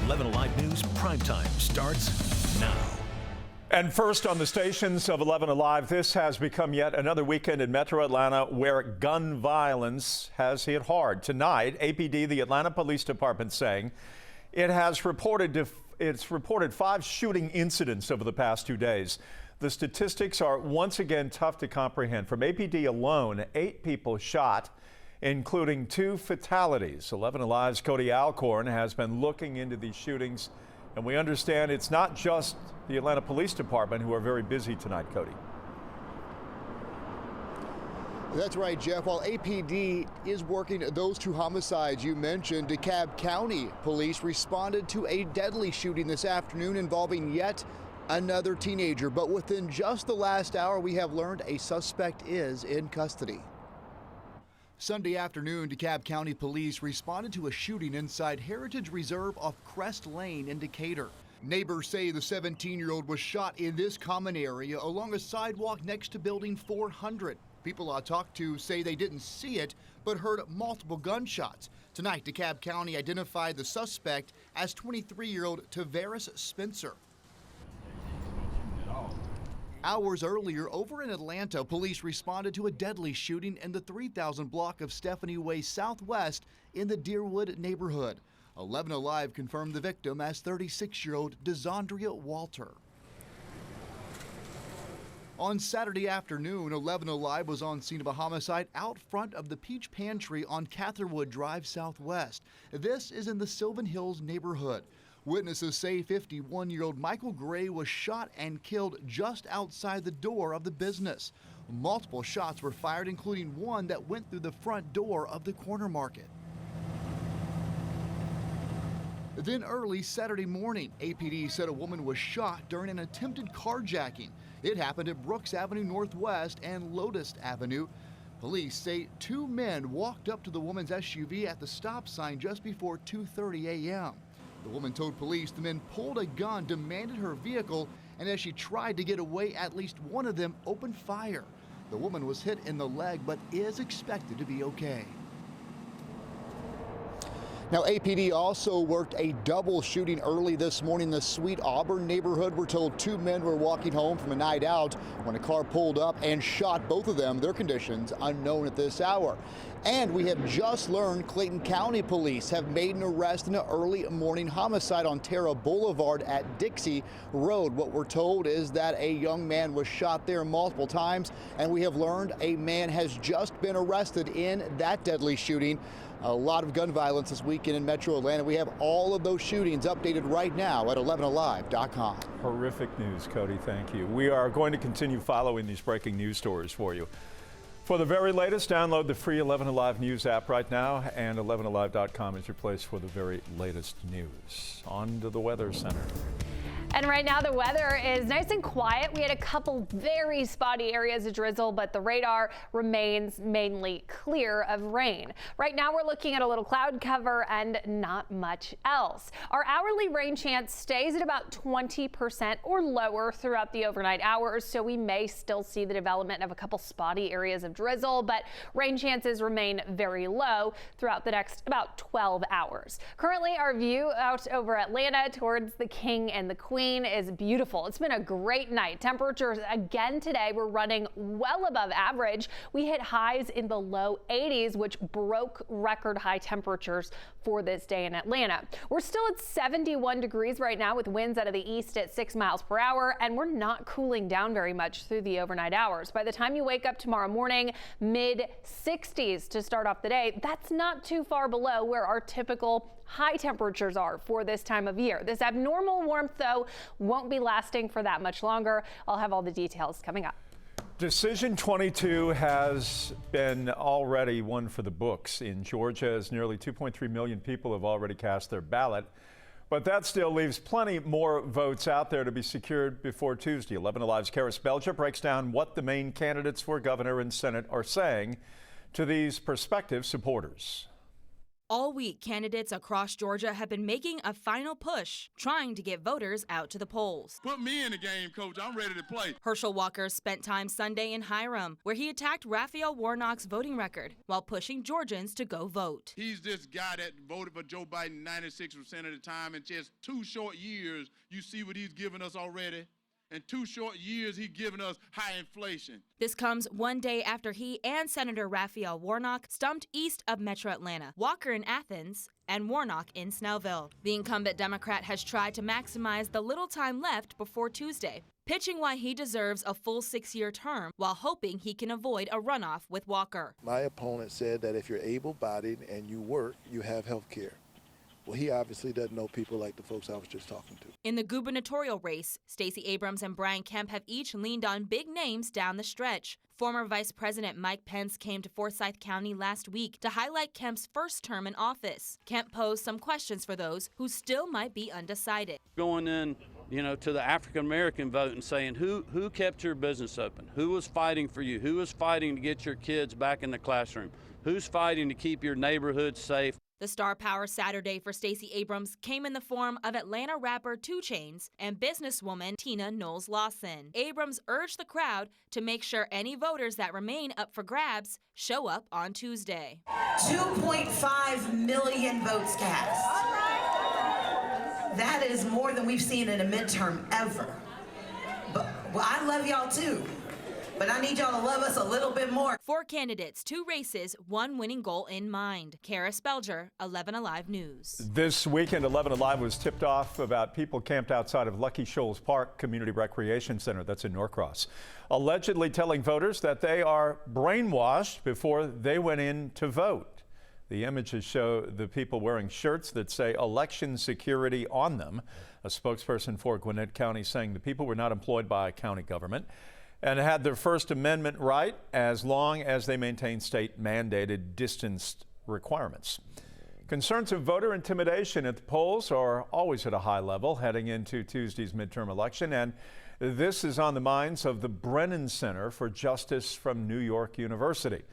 11 Alive News Primetime starts now. And first on the stations of 11 Alive, this has become yet another weekend in Metro Atlanta where gun violence has hit hard. Tonight, APD, the Atlanta Police Department, saying it's reported 5 shooting incidents over the past 2 days. The statistics are once again tough to comprehend. From APD alone, 8 people shot, including 2 fatalities. 11 Alive's Cody Alcorn has been looking into these shootings, and we understand it's not just the Atlanta Police Department who are very busy tonight, Cody. That's right, Jeff. While APD is working those 2 homicides you mentioned, DeKalb County Police responded to a deadly shooting this afternoon involving yet another teenager. But within just the last hour, we have learned a suspect is in custody. Sunday afternoon, DeKalb County Police responded to a shooting inside Heritage Reserve off Crest Lane in Decatur. Neighbors say the 17-year-old was shot in this common area along a sidewalk next to Building 400. People I talked to say they didn't see it, but heard multiple gunshots. Tonight, DeKalb County identified the suspect as 23-year-old Tavares Spencer. Hours earlier, over in Atlanta, police responded to a deadly shooting in the 3000 block of Stephanie Way Southwest in the Deerwood neighborhood. 11 Alive confirmed the victim as 36-year-old Desandria Walter. On Saturday afternoon, 11 Alive was on scene of a homicide out front of the Peach Pantry on Catherwood Drive Southwest. This is in the Sylvan Hills neighborhood. Witnesses say 51-year-old Michael Gray was shot and killed just outside the door of the business. Multiple shots were fired, including one that went through the front door of the corner market. Then early Saturday morning, APD said a woman was shot during an attempted carjacking. It happened at Brooks Avenue Northwest and Lotus Avenue. Police say 2 men walked up to the woman's SUV at the stop sign just before 2:30 a.m. The woman told police the men pulled a gun, demanded her vehicle, and as she tried to get away, at least one of them opened fire. The woman was hit in the leg but is expected to be okay. Now, APD also worked a double shooting early this morning in the Sweet Auburn neighborhood. We're told 2 men were walking home from a night out when a car pulled up and shot both of them. Their conditions unknown at this hour. And we have just learned Clayton County Police have made an arrest in an early morning homicide on Terra Boulevard at Dixie Road. What we're told is that a young man was shot there multiple times, and we have learned a man has just been arrested in that deadly shooting. A lot of gun violence this weekend in Metro Atlanta. We have all of those shootings updated right now at 11alive.com. Horrific news, Cody. Thank you. We are going to continue following these breaking news stories for you. For the very latest, download the free 11 Alive News app right now, and 11alive.com is your place for the very latest news. On to the Weather Center. And right now the weather is nice and quiet. We had a couple very spotty areas of drizzle, but the radar remains mainly clear of rain. Right now we're looking at a little cloud cover and not much else. Our hourly rain chance stays at about 20% or lower throughout the overnight hours, so we may still see the development of a couple spotty areas of drizzle, but rain chances remain very low throughout the next about 12 hours. Currently, our view out over Atlanta towards the King and the Queen is beautiful. It's been a great night. Temperatures again today were running well above average. We hit highs in the low 80s, which broke record high temperatures for this day in Atlanta. We're still at 71 degrees right now with winds out of the east at 6 miles per hour, and we're not cooling down very much through the overnight hours. By the time you wake up tomorrow morning, mid 60s to start off the day. That's not too far below where our typical high temperatures are for this time of year. This abnormal warmth, though, won't be lasting for that much longer. I'll have all the details coming up. Decision 22 has been already one for the books in Georgia, as nearly 2.3 million people have already cast their ballot. But that still leaves plenty more votes out there to be secured before Tuesday. 11 Alive's Karis Belcher breaks down what the main candidates for governor and Senate are saying to these prospective supporters. All week, candidates across Georgia have been making a final push, trying to get voters out to the polls. Put me in the game, Coach. I'm ready to play. Herschel Walker spent time Sunday in Hiram, where he attacked Raphael Warnock's voting record while pushing Georgians to go vote. He's this guy that voted for Joe Biden 96% of the time. In just 2 short years, you see what he's given us already. In 2 short years, he's given us high inflation. This comes one day after he and Senator Raphael Warnock stumped east of Metro Atlanta, Walker in Athens, and Warnock in Snellville. The incumbent Democrat has tried to maximize the little time left before Tuesday, pitching why he deserves a full 6-year term while hoping he can avoid a runoff with Walker. My opponent said that if you're able-bodied and you work, you have health care. Well, he obviously doesn't know people like the folks I was just talking to. In the gubernatorial race, Stacey Abrams and Brian Kemp have each leaned on big names down the stretch. Former Vice President Mike Pence came to Forsyth County last week to highlight Kemp's first term in office. Kemp posed some questions for those who still might be undecided. Going in, to the African-American vote and saying who kept your business open? Who was fighting for you? Who was fighting to get your kids back in the classroom? Who's fighting to keep your neighborhood safe? The star power Saturday for Stacey Abrams came in the form of Atlanta rapper 2 Chainz and businesswoman Tina Knowles Lawson. Abrams urged the crowd to make sure any voters that remain up for grabs show up on Tuesday. 2.5 million votes cast. That is more than we've seen in a midterm ever. But I love y'all too. But I need y'all to love us a little bit more. 4 candidates, 2 races, 1 winning goal in mind. Kara Spelger, 11 Alive News. This weekend, 11 Alive was tipped off about people camped outside of Lucky Shoals Park Community Recreation Center, that's in Norcross, allegedly telling voters that they are brainwashed before they went in to vote. The images show the people wearing shirts that say election security on them. A spokesperson for Gwinnett County saying the people were not employed by county government and had their First Amendment right as long as they maintain state-mandated distance requirements. Concerns of voter intimidation at the polls are always at a high level heading into Tuesday's midterm election, and this is on the minds of the Brennan Center for Justice from New York University.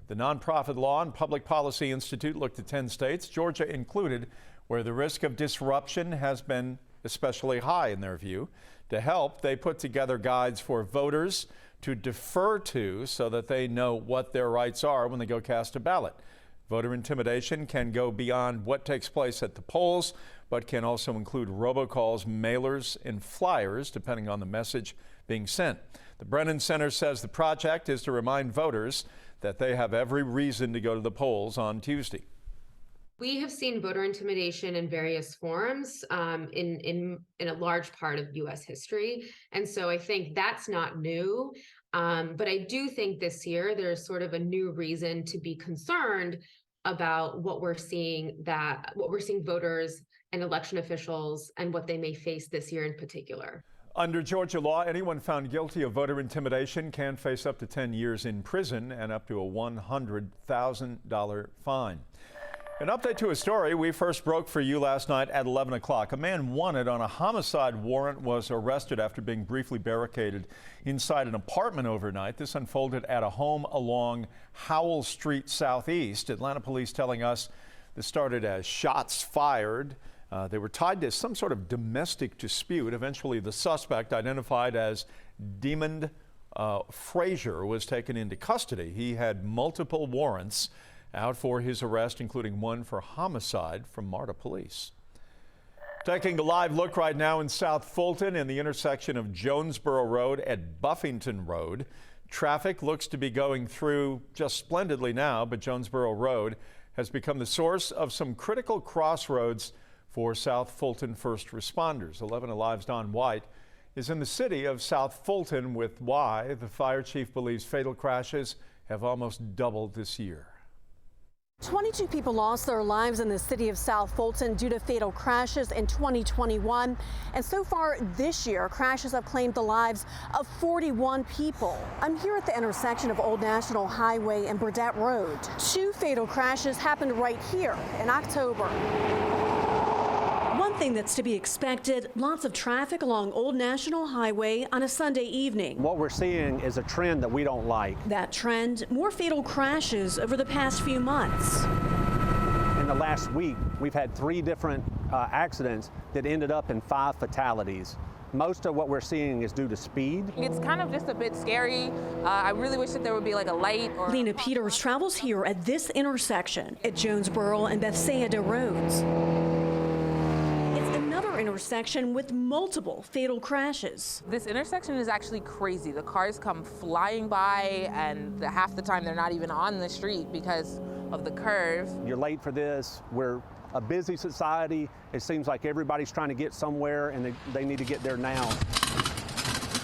The nonprofit Law and Public Policy Institute looked at 10 states, Georgia included, where the risk of disruption has been especially high in their view. To help, they put together guides for voters to defer to so that they know what their rights are when they go cast a ballot. Voter intimidation can go beyond what takes place at the polls, but can also include robocalls, mailers, and flyers, depending on the message being sent. The Brennan Center says the project is to remind voters that they have every reason to go to the polls on Tuesday. We have seen voter intimidation in various forms in a large part of U.S. history. And so I think that's not new. But I do think this year there's sort of a new reason to be concerned about what we're seeing voters and election officials and what they may face this year in particular. Under Georgia law, anyone found guilty of voter intimidation can face up to 10 years in prison and up to a $100,000 fine. An update to a story we first broke for you last night at 11 o'clock. A man wanted on a homicide warrant was arrested after being briefly barricaded inside an apartment overnight. This unfolded at a home along Howell Street Southeast. Atlanta police telling us this started as shots fired. They were tied to some sort of domestic dispute. Eventually, the suspect, identified as Demond Frazier, was taken into custody. He had multiple warrants out for his arrest, including one for homicide from MARTA police. Taking a live look right now in South Fulton in the intersection of Jonesboro Road at Buffington Road. Traffic looks to be going through just splendidly now, but Jonesboro Road has become the source of some critical crossroads for South Fulton first responders. 11 Alive's Don White is in the city of South Fulton with why the fire chief believes fatal crashes have almost doubled this year. 22 people lost their lives in the city of South Fulton due to fatal crashes in 2021. And so far this year, crashes have claimed the lives of 41 people. I'm here at the intersection of Old National Highway and Burdett Road. 2 fatal crashes happened right here in October. One thing that's to be expected, lots of traffic along Old National Highway on a Sunday evening. What we're seeing is a trend that we don't like. That trend, more fatal crashes over the past few months. In the last week, we've had 3 different accidents that ended up in 5 fatalities. Most of what we're seeing is due to speed. It's kind of just a bit scary. I really wish that there would be like a light. Lena Peters travels here at this intersection at Jonesboro and Bethsaida Roads. It's another intersection with multiple fatal crashes. This intersection is actually crazy. The cars come flying by, and half the time they're not even on the street because of the curve. You're late for this. We're a busy society. It seems like everybody's trying to get somewhere, and they need to get there now.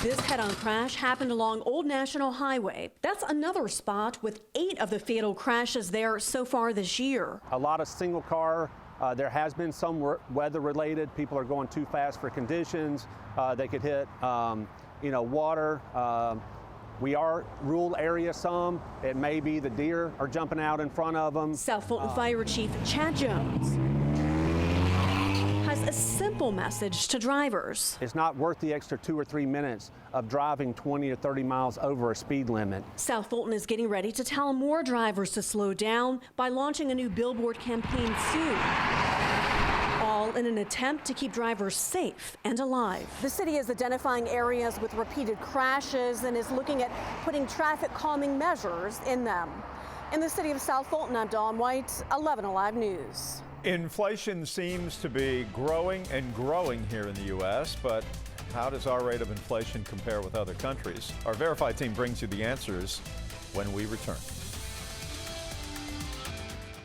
This head-on crash happened along Old National Highway. That's another spot with 8 of the fatal crashes there so far this year. A lot of single car. There has been some weather-related. People are going too fast for conditions. They could hit, water. We are rural area some. It may be the deer are jumping out in front of them. South Fulton Fire Chief Chad Jones has a simple message to drivers. It's not worth the extra 2 or 3 minutes of driving 20 or 30 miles over a speed limit. South Fulton is getting ready to tell more drivers to slow down by launching a new billboard campaign soon. All in an attempt to keep drivers safe and alive. The city is identifying areas with repeated crashes and is looking at putting traffic calming measures in them. In the city of South Fulton, I'm Dawn White, 11 Alive News. Inflation seems to be growing and growing here in the U.S., but how does our rate of inflation compare with other countries? Our Verify team brings you the answers when we return.